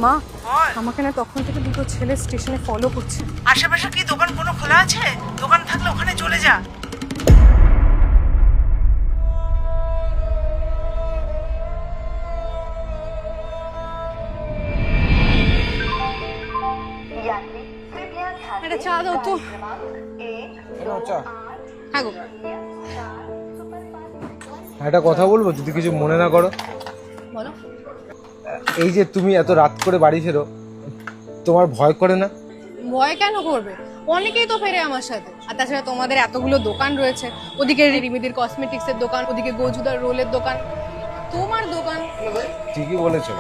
মা আমাকে না তখন থেকে দুটো ছেলে স্টেশনে ফলো করছে। আশেপাশে কি দোকান কোনো খোলা আছে? দোকান থাকলে ওখানে চলে যা। একটা চা দাও তো। হ্যাঁ গো, একটা কথা বলবো যদি কিছু মনে না করো। বলো। এই যে তুমি এত রাত করে বাড়ি ফেরো, তোমার ভয় করে না? ভয় কেন করবে? অনেকেই তো ফেরে আমার সাথে। আর তাছাড়া তোমাদের এতগুলো দোকান রয়েছে, ওদিকে রিমিদির কসমেটিক্সের দোকান, ওদিকে গোজুদার রোলের দোকান, তোমার দোকান। ঠিকই বলেছো।